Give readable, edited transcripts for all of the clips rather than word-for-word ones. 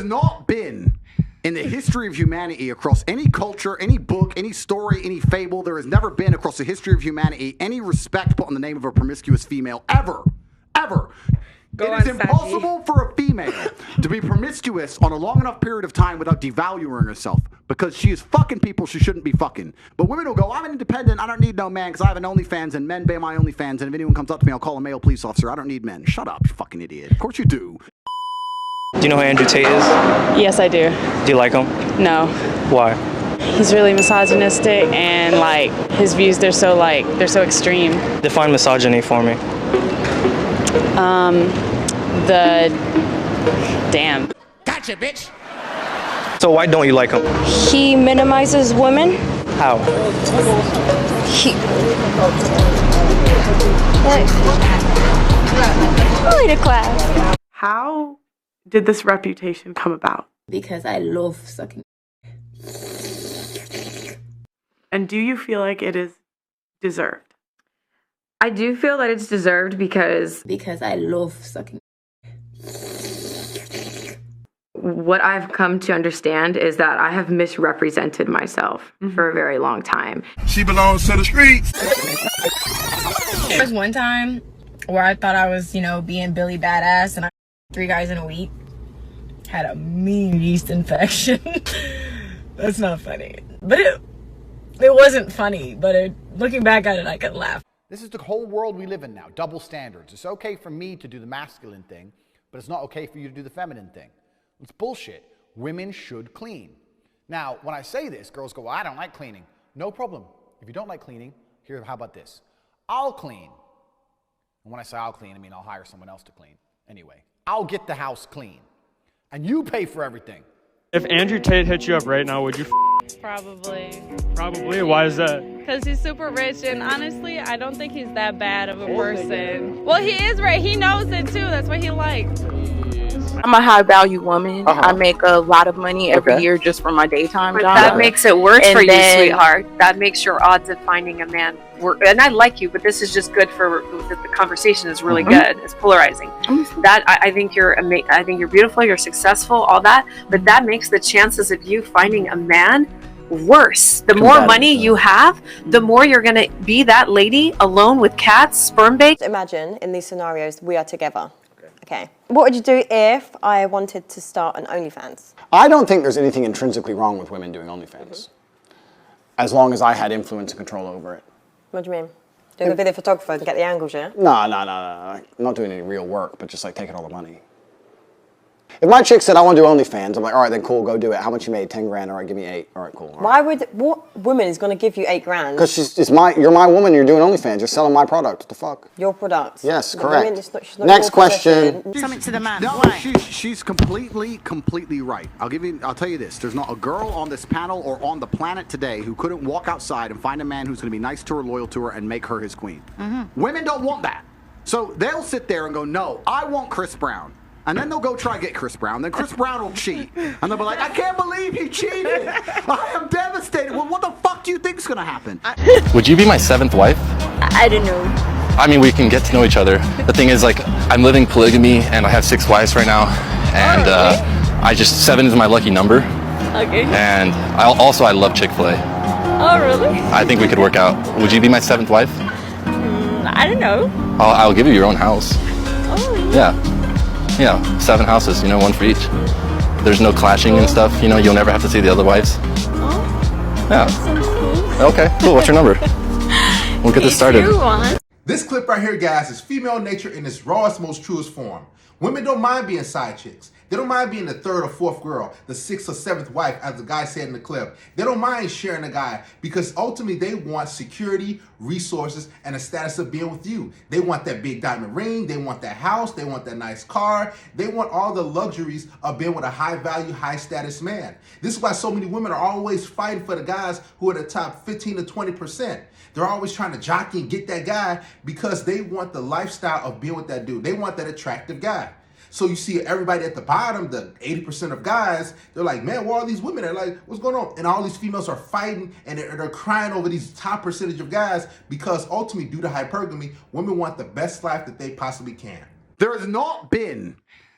has not been in the history of humanity across any culture, any book, any story, any fable, there has never been across the history of humanity any respect put on the name of a promiscuous female ever. Ever. It is impossible for a female to be promiscuous on a long enough period of time without devaluing herself because she is fucking people she shouldn't be fucking. But women will go, I'm independent, I don't need no man because I have an OnlyFans and men pay my OnlyFans, and if anyone comes up to me, I'll call a male police officer. I don't need men. Shut up, you fucking idiot. Of course you do. Do you know who Andrew Tate is? Yes, I do. Do you like him? No. Why? He's really misogynistic and like his views, they're so extreme. Define misogyny for me. Damn. Gotcha, bitch. So why don't you like him? He minimizes women. How? Middle class. How did this reputation come about? Because I love sucking. And do you feel like it is deserved? I do feel that it's deserved because I love sucking. What I've come to understand is that I have misrepresented myself for a very long time. She belongs to the streets. There was one time where I thought I was, being Billy Badass, and I 3 guys in a week. Had a mean yeast infection. That's not funny. But it wasn't funny, but looking back at it, I could laugh. This is the whole world we live in now, double standards. It's okay for me to do the masculine thing, but it's not okay for you to do the feminine thing. It's bullshit. Women should clean. Now, when I say this, girls go, well, I don't like cleaning. No problem. If you don't like cleaning, how about this? I'll clean. And when I say I'll clean, I mean I'll hire someone else to clean. Anyway, I'll get the house clean. And you pay for everything. If Andrew Tate hit you up right now, would you Probably. Probably? Why is that? Because he's super rich, and honestly, I don't think he's that bad of a person. Well, he is right. He knows it too. That's what he likes. I'm a high value woman. I make a lot of money every year just from my daytime job. That makes it worse for you, sweetheart. That makes your odds of finding a man work. And I like you, but this is just good for the conversation is really good. It's polarizing. That I think you're beautiful. You're successful. All that, but that makes the chances of you finding a man worse. The more money you have, the more you're going to be that lady alone with cats, sperm bait. Imagine in these scenarios we are together. Okay. What would you do if I wanted to start an OnlyFans? I don't think there's anything intrinsically wrong with women doing OnlyFans. As long as I had influence and control over it. What do you mean? Doing a video photographer and get the angles, yeah? No. I'm not doing any real work, but just like taking all the money. If my chick said, I want to do OnlyFans, I'm like, all right, then cool, go do it. How much you made? 10 grand, all right, give me 8. All right, cool. What woman is going to give you 8 grand? Because you're my woman, you're doing OnlyFans, you're selling my product, what the fuck? Your product? Yes, correct. She's not Next question. Something to the man. No, she's completely right. I'll tell you this, there's not a girl on this panel or on the planet today who couldn't walk outside and find a man who's going to be nice to her, loyal to her, and make her his queen. Women don't want that. So they'll sit there and go, no, I want Chris Brown. And then they'll go try to get Chris Brown. Then Chris Brown will cheat. And they'll be like, I can't believe he cheated. I am devastated. Well, what the fuck do you think's going to happen? Would you be my 7th wife? I don't know. I mean, we can get to know each other. The thing is, like, I'm living polygamy, and I have 6 wives right now. And 7 is my lucky number. Okay. And I love Chick-fil-A. Oh, really? I think we could work out. Would you be my 7th wife? I don't know. I'll give you your own house. Oh, yeah. Yeah, 7 houses, 1 for each. There's no clashing and stuff, you'll never have to see the other wives. Oh, yeah. Cool. Okay, cool, what's your number? We'll get this started. This clip right here, guys, is female nature in its rawest, most truest form. Women don't mind being side chicks. They don't mind being the 3rd or 4th girl, the 6th or 7th wife, as the guy said in the clip. They don't mind sharing a guy because ultimately they want security, resources, and a status of being with you. They want that big diamond ring. They want that house. They want that nice car. They want all the luxuries of being with a high value, high status man. This is why so many women are always fighting for the guys who are the top 15 to 20%. They're always trying to jockey and get that guy because they want the lifestyle of being with that dude. They want that attractive guy. So you see everybody at the bottom, the 80% of guys, they're like, man, where are all these women? They're like, what's going on? And all these females are fighting and they're crying over these top percentage of guys because ultimately, due to hypergamy, women want the best life that they possibly can. There has not been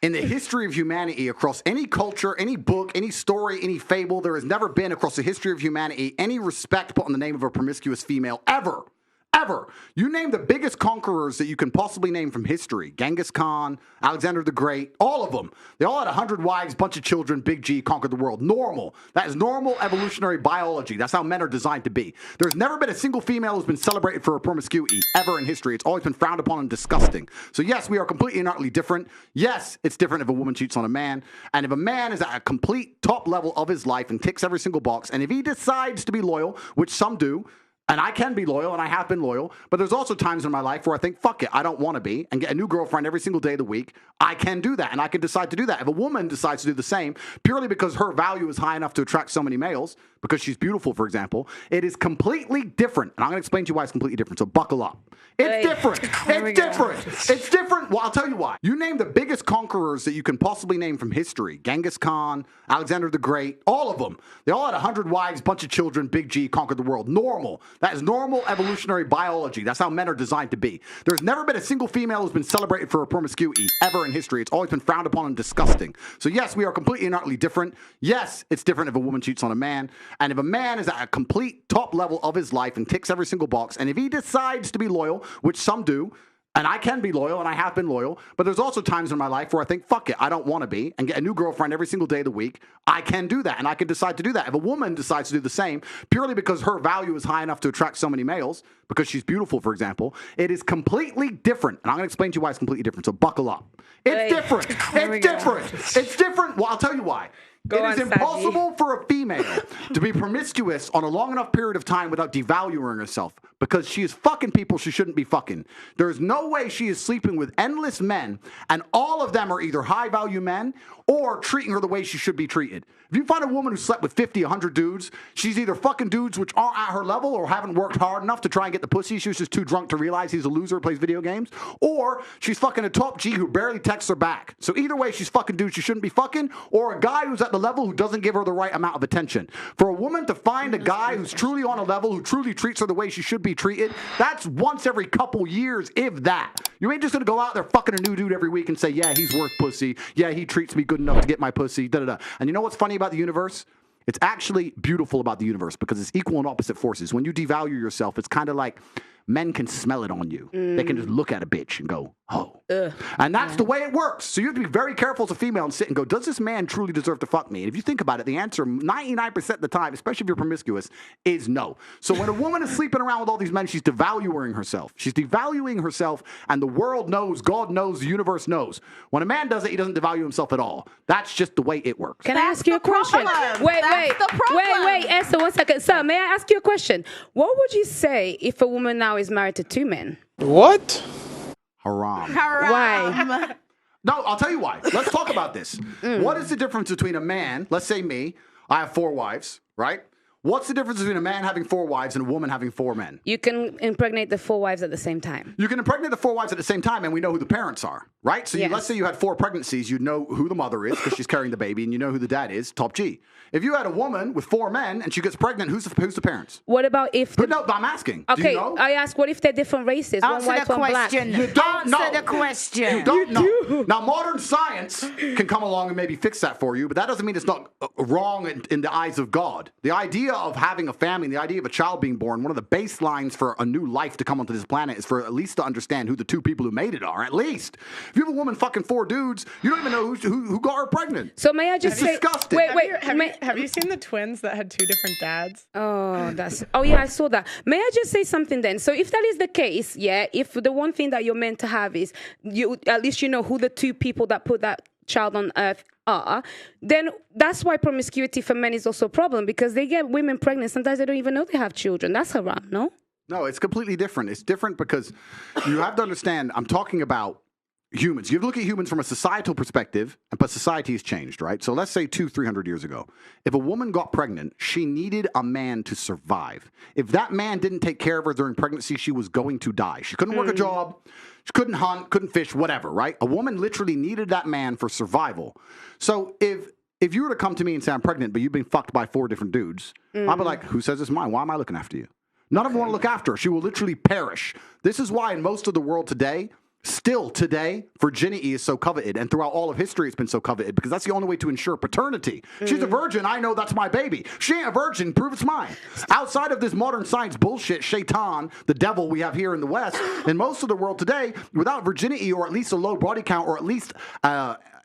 In the history of humanity, across any culture, any book, any story, any fable, there has never been across the history of humanity any respect put on the name of a promiscuous female ever. Ever. You name the biggest conquerors that you can possibly name from history. Genghis Khan, Alexander the Great, all of them. They all had 100 wives, bunch of children, Big G, conquered the world. Normal. That is normal evolutionary biology. That's how men are designed to be. There's never been a single female who's been celebrated for her promiscuity ever in history. It's always been frowned upon and disgusting. So yes, we are completely and utterly different. Yes, it's different if a woman cheats on a man. And if a man is at a complete top level of his life and ticks every single box, and if he decides to be loyal, which some do, and I can be loyal, and I have been loyal, but there's also times in my life where I think, fuck it, I don't want to be, and get a new girlfriend every single day of the week. I can do that, and I can decide to do that. If a woman decides to do the same, purely because her value is high enough to attract so many males, because she's beautiful, for example, it is completely different. And I'm going to explain to you why it's completely different, so buckle up. It's different. It's different. It's different. Well, I'll tell you why. You name the biggest conquerors that you can possibly name from history. Genghis Khan, Alexander the Great, all of them. They all had 100 wives, bunch of children, Big G, conquered the world. Normal. That is normal evolutionary biology. That's how men are designed to be. There's never been a single female who's been celebrated for her promiscuity ever in history. It's always been frowned upon and disgusting. So yes, we are completely and utterly different. Yes, it's different if a woman cheats on a man. And if a man is at a complete top level of his life and ticks every single box, and if he decides to be loyal, which some do, and I can be loyal, and I have been loyal, but there's also times in my life where I think, fuck it, I don't want to be, and get a new girlfriend every single day of the week. I can do that, and I can decide to do that. If a woman decides to do the same, purely because her value is high enough to attract so many males, because she's beautiful, for example, it is completely different. And I'm going to explain to you why it's completely different, so buckle up. It's different. It's different. It's different. Well, I'll tell you why. It is impossible for a female to be promiscuous on a long enough period of time without devaluing herself, because she is fucking people she shouldn't be fucking. There is no way she is sleeping with endless men, and all of them are either high-value men or treating her the way she should be treated. If you find a woman who slept with 50, 100 dudes, she's either fucking dudes which aren't at her level or haven't worked hard enough to try and get the pussy. She was just too drunk to realize he's a loser who plays video games. Or she's fucking a top G who barely texts her back. So either way, she's fucking dudes she shouldn't be fucking, or a guy who's at the level who doesn't give her the right amount of attention. For a woman to find a guy who's truly on a level, who truly treats her the way she should be treated, that's once every couple years, if that. You ain't just gonna go out there fucking a new dude every week and say, yeah, he's worth pussy. Yeah, he treats me good enough to get my pussy, da-da-da. And you know what's funny about the universe? It's actually beautiful about the universe because it's equal and opposite forces. When you devalue yourself, it's kind of like men can smell it on you. They can just look at a bitch and go, oh. And that's the way it works. So you have to be very careful as a female and sit and go, does this man truly deserve to fuck me? And if you think about it, the answer 99% of the time, especially if you're promiscuous, is no. So when a woman is sleeping around with all these men, she's devaluing herself. She's devaluing herself, and the world knows, God knows, the universe knows. When a man does it, he doesn't devalue himself at all. That's just the way it works. Can I ask you a question? Wait, Esther, 1 second. Sir, may I ask you a question? What would you say if a woman now is married to 2 men? What? Haram. Why? No, I'll tell you why. Let's talk about this. What is the difference between a man, let's say me, I have 4 wives, right? What's the difference between a man having 4 wives and a woman having 4 men? You can impregnate the 4 wives at the same time. You can impregnate the 4 wives at the same time, and we know who the parents are, right? So let's say you had 4 pregnancies, you know who the mother is because she's carrying the baby, and you know who the dad is, top G. If you had a woman with 4 men and she gets pregnant, who's the parents? What about if... But no, I'm asking. Okay, do you know? I ask, what if they're different races? Answer one white, the one black. question. You don't know. Answer the question. You don't know. Now, modern science can come along and maybe fix that for you, but that doesn't mean it's not wrong in the eyes of God. The idea of having a family, the idea of a child being born, one of the baselines for a new life to come onto this planet is for at least to understand who the 2 people who made it are, at least. If you have a woman fucking 4 dudes, you don't even know who got her pregnant. So may I just say... disgusting. Have you seen the twins that had 2 different dads? Oh yeah, I saw that. May I just say something then? So if that is the case, yeah, if the one thing that you're meant to have is you, at least you know who the 2 people that put that child on earth are, then that's why promiscuity for men is also a problem, because they get women pregnant. Sometimes they don't even know they have children. That's haram, no? No, it's completely different. It's different because you have to understand, I'm talking about humans. You have to look at humans from a societal perspective, but society has changed, right? So let's say 200-300 years ago, if a woman got pregnant, she needed a man to survive. If that man didn't take care of her during pregnancy, she was going to die. She couldn't work a job, she couldn't hunt, couldn't fish, whatever, right? A woman literally needed that man for survival. So if you were to come to me and say, I'm pregnant, but you've been fucked by 4 different dudes, I'd be like, who says it's mine? Why am I looking after you? None of them want to look after her. She will literally perish. This is why in most of the world today, Still today, virginity is so coveted, and throughout all of history, it's been so coveted because that's the only way to ensure paternity. She's a virgin. I know that's my baby. She ain't a virgin. Prove it's mine. Outside of this modern science bullshit, Shaitan, the devil we have here in the West, in most of the world today, without virginity or at least a low body count or at least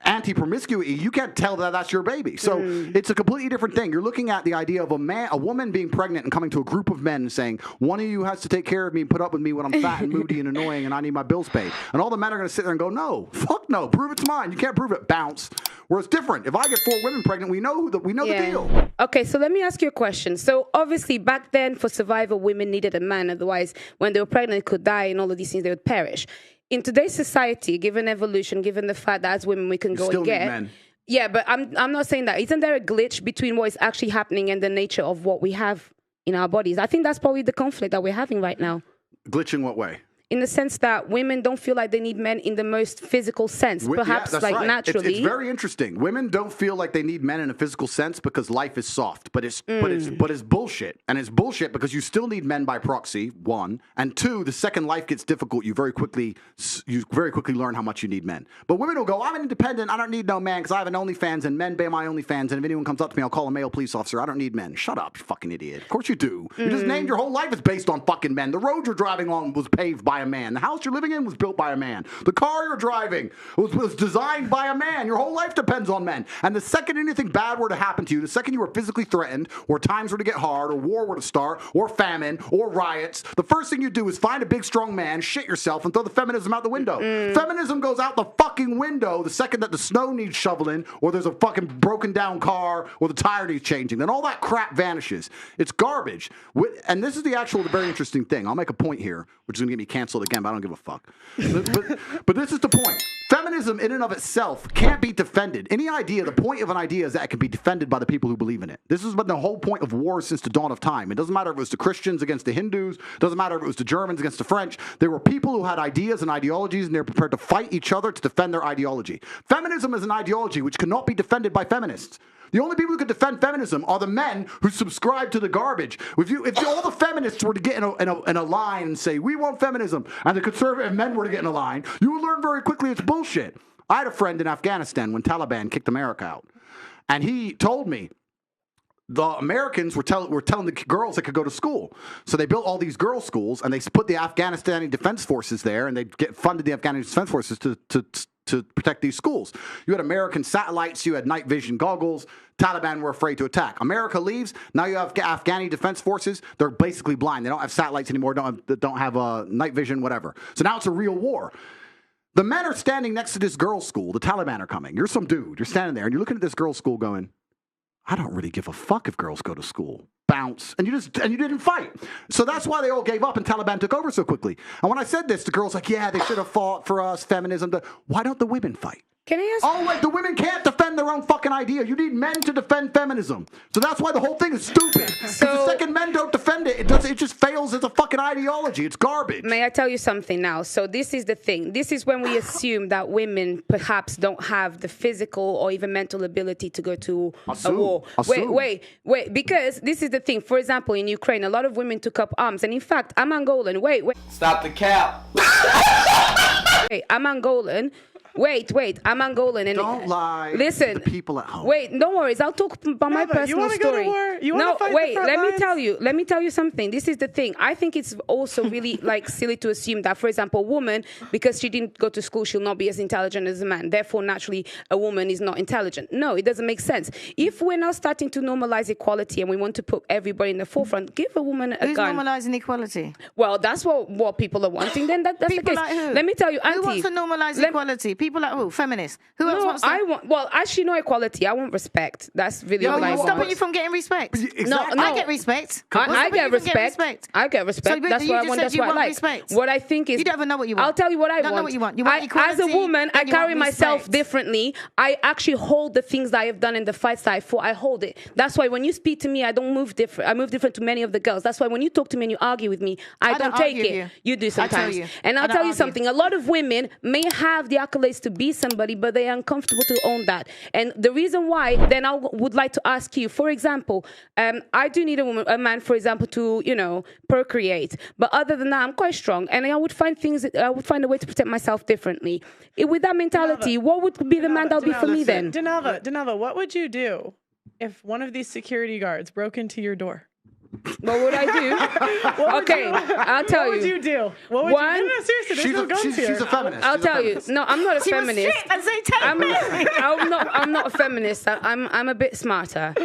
anti-promiscuity, you can't tell that that's your baby. So it's a completely different thing. You're looking at the idea of a woman being pregnant and coming to a group of men and saying, one of you has to take care of me and put up with me when I'm fat and moody and annoying and I need my bills paid. And all the men are going to sit there and go, no, fuck no, prove it's mine. You can't prove it, bounce. Where it's different. If I get 4 women pregnant, we know the deal. Okay, so let me ask you a question. So obviously back then for survival, women needed a man. Otherwise, when they were pregnant, they could die and all of these things, they would perish. In today's society, given evolution, given the fact that as women we can go and get, men. Yeah, but I'm not saying that. Isn't there a glitch between what is actually happening and the nature of what we have in our bodies? I think that's probably the conflict that we're having right now. Glitch in what way? In the sense that women don't feel like they need men in the most physical sense, perhaps right. Naturally. It's very interesting. Women don't feel like they need men in a physical sense because life is soft, but it's bullshit. And it's bullshit because you still need men by proxy, 1, and 2, the second life gets difficult, you very quickly learn how much you need men. But women will go, I'm independent, I don't need no man because I have an OnlyFans and men pay my OnlyFans, and if anyone comes up to me, I'll call a male police officer. I don't need men. Shut up, you fucking idiot. Of course you do. You just named your whole life is based on fucking men. The road you're driving on was paved by a man. The house you're living in was built by a man. The car you're driving was designed by a man. Your whole life depends on men. And the second anything bad were to happen to you, the second you were physically threatened, or times were to get hard, or war were to start, or famine, or riots, the first thing you do is find a big strong man, shit yourself, and throw the feminism out the window. Feminism goes out the fucking window the second that the snow needs shoveling, or there's a fucking broken down car, or the tire needs changing. Then all that crap vanishes. It's garbage. And this is the very interesting thing. I'll make a point here, which is going to get me canceled again, but I don't give a fuck. But this is the point. Feminism in and of itself can't be defended. The point of an idea is that it can be defended by the people who believe in it. This has been the whole point of war since the dawn of time. It doesn't matter if it was the Christians against the Hindus. It doesn't matter if it was the Germans against the French. There were people who had ideas and ideologies, and they were prepared to fight each other to defend their ideology. Feminism is an ideology which cannot be defended by feminists. The only people who could defend feminism are the men who subscribe to the garbage. If all the feminists were to get in a line and say, we want feminism, and the conservative men were to get in a line, you would learn very quickly it's bullshit. I had a friend in Afghanistan when Taliban kicked America out. And he told me the Americans were telling the girls they could go to school. So they built all these girls' schools, and they put the Afghanistani Defense Forces there, and they funded the Afghanistan Defense Forces to protect these schools. You had American satellites, you had night vision goggles. Taliban were afraid to attack. America leaves. Now you have Afghani Defense Forces. They're basically blind. They don't have satellites anymore. Don't have night vision, whatever. So now it's a real war. The men are standing next to this girls' school. The Taliban are coming. You're some dude. You're standing there, and you're looking at this girls' school going, I don't really give a fuck if girls go to school. Bounce. And you didn't fight. So that's why they all gave up and Taliban took over so quickly. And when I said this, the girl's like, yeah, they should have fought for us, feminism. Why don't the women fight? Can I ask? Oh, wait, the women can't defend their own fucking idea. You need men to defend feminism. So that's why the whole thing is stupid. Because the second men don't defend it, it just fails as a fucking ideology. It's garbage. May I tell you something now? So this is the thing. This is when we assume that women perhaps don't have the physical or even mental ability to go to a war. Wait. Because this is the thing. For example, in Ukraine, a lot of women took up arms. And in fact, I'm Angolan. Wait. Stop the cap. Wait, I'm Angolan. Wait, I'm Angolan. And don't lie. Listen, to the people at home. Wait, no worries. I'll talk about my personal story. Go to war? You want to fight the front lines? Let me tell you something. This is the thing. I think it's also really silly to assume that, for example, a woman, because she didn't go to school, she'll not be as intelligent as a man. Therefore, naturally, a woman is not intelligent. No, it doesn't make sense. If we're now starting to normalize equality and we want to put everybody in the forefront, give a woman a gun. Who's normalizing equality? Well, that's what people are wanting. Then that's people the case. Like who? Let me tell you, Auntie. Who wants to normalize equality? People like who? Feminists. Who else wants to? Well, actually, no equality. I want respect. That's really all I want. What's stopping you from getting respect? Exactly. No, I get respect. I get respect. I get respect. So, that's what I want. That's what I like. Respect. What I think is... You don't even know what you want. I'll tell you what I want. You don't know what you want. You want equality. As a woman, I carry myself differently. I actually hold the things that I have done in the fights that I fought. I hold it. That's why when you speak to me, I don't move different. I move different to many of the girls. That's why when you talk to me and you argue with me, I don't take it. You do sometimes. And I'll tell you something. A lot of women may have the accolades place to be somebody, but they're uncomfortable to own that. And the reason why, then I would like to ask you, for example, I do need a man, for example, to, you know, procreate. But other than that, I'm quite strong. And I would find a way to protect myself differently. With that mentality, what would be the man that would be for me then? Denava, what would you do if one of these security guards broke into your door? What would I do? I'll tell you. What would you do? What would you do? No, seriously, there's no guns here. She's a feminist. I'll tell you. No, I'm not a feminist. I'm not a feminist. I'm a bit smarter.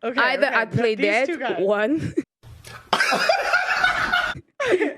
Either I'd play dead. One.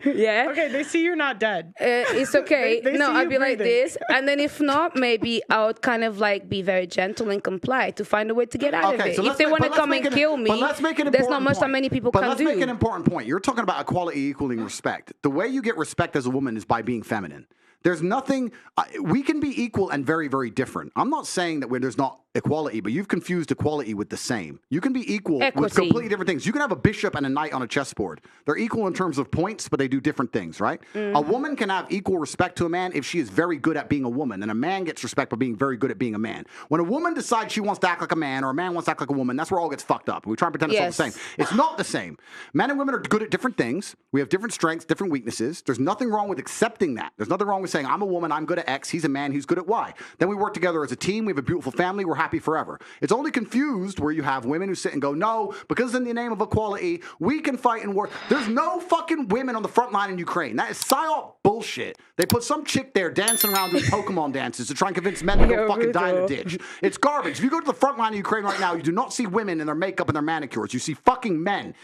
Yeah. Okay, they see you're not dead. It's okay. They no, see I'd you be like breathing. this. And then if not, maybe I would kind of like be very gentle and comply to find a way to get out of it. If they want to come and kill me, there's not much that many people can do. But let's make an important point. You're talking about equality equaling respect. The way you get respect as a woman is by being feminine. There's nothing, we can be equal and very, very different. I'm not saying that there's not equality, but you've confused equality with the same. You can be equal with completely different things. You can have a bishop and a knight on a chessboard. They're equal in terms of points, but they do different things, right? A woman can have equal respect to a man if she is very good at being a woman, and a man gets respect by being very good at being a man. When a woman decides she wants to act like a man, or a man wants to act like a woman, that's where it all gets fucked up. We try and pretend it's all the same. It's not the same. Men and women are good at different things. We have different strengths, different weaknesses. There's nothing wrong with accepting that. There's nothing wrong with saying, I'm a woman, I'm good at X, he's a man, he's good at Y. Then we work together as a team, we have a beautiful family, we're happy forever. It's only confused where you have women who sit and go, no, because in the name of equality, we can fight and work. There's no fucking women on the front line in Ukraine. That is psyop bullshit. They put some chick there dancing around doing Pokemon dances to try and convince men to go fucking die in a ditch. It's garbage. If you go to the front line of Ukraine right now, you do not see women in their makeup and their manicures. You see fucking men.